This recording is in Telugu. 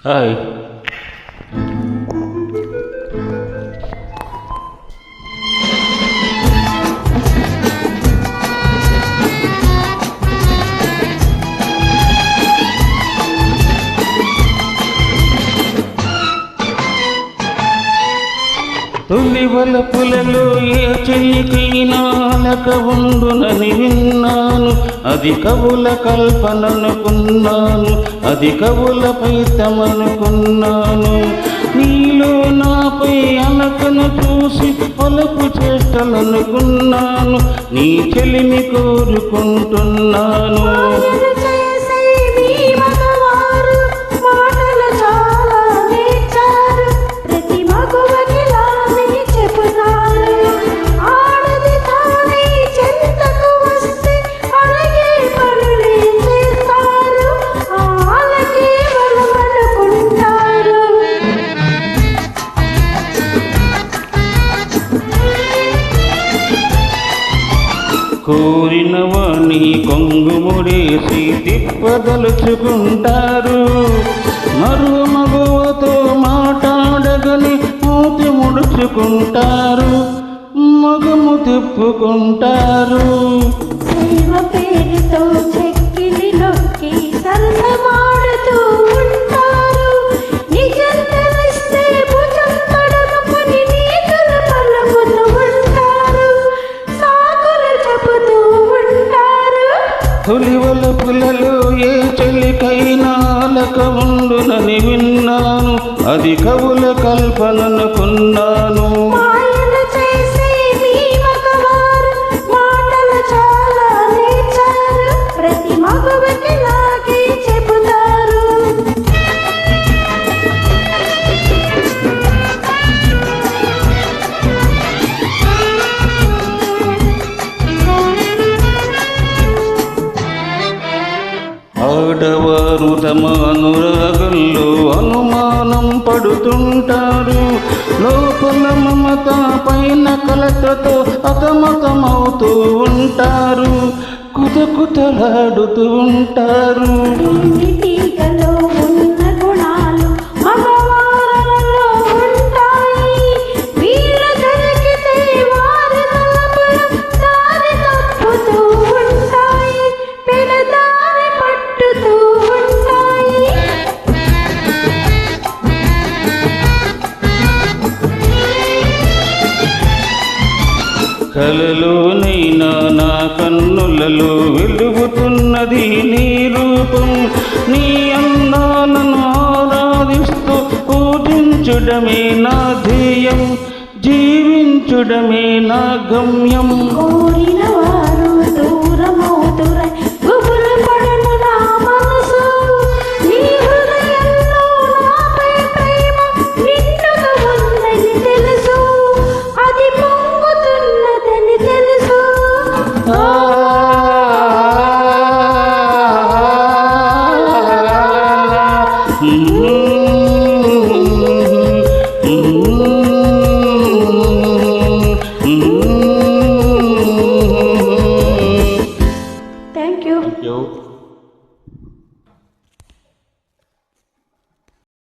హాయ్. తొలి వలపులలో ఏ చెయ్యికైనాలక ఉండునని విన్నాను, అది కవుల కల్పననుకున్నాను, అది కవుల పైతమనుకున్నాను. నీలో నాపై అలకను చూసి పొలపు చేష్టలనుకున్నాను, నీ చెలిమి కోరుకుంటున్నాను. కోరిన వాణి కొంగుముడేసి తిప్పదలుచుకుంటారు, మరో మగువతో మాట్లాడగని మూతి ముడుచుకుంటారు, మగము తిప్పుకుంటారు. పేరుతో చెక్కిలి నొక్కి సరసమాడుతూ ఉంటారు, నిజం తెలిస్తే భుజం తడముకొని నీతులు పలుకుతూ ఉంటారు, సాకులు చెబుతూ ఉంటారు. తొలి వలపులలో ఏ చెలికైనా అలక ఉండునని విన్నాను, అది కవుల కల్పననుకున్నాను. ప్రతి మగవకి నాకే చెబుతారు. ఆడవారు తమ అనురాగంలో అనుమానం పడుతుంటారు, లోపల మమత పైన కలతతో అతమతమవుతూ ఉంటారు, కుతకుతలాడుతూ ఉంటారు. తీగలో ఉన్న గుణాలు మగవారలో ఉంటాయి, వీళ్ళు దొరికితే వారి తలపులు దారి తప్పుతూ ఉంటాయి, పెడదారి పట్టుతూ ఉంటాయి. కలలోనైనా నా కన్నులలో వెలుగుతున్నది నీ రూపం, నీ అందాలను ఆరాధిస్తూ పూజించుడమే నా ధ్యేయం, జీవించుడమే నా గమ్యం. కోరిన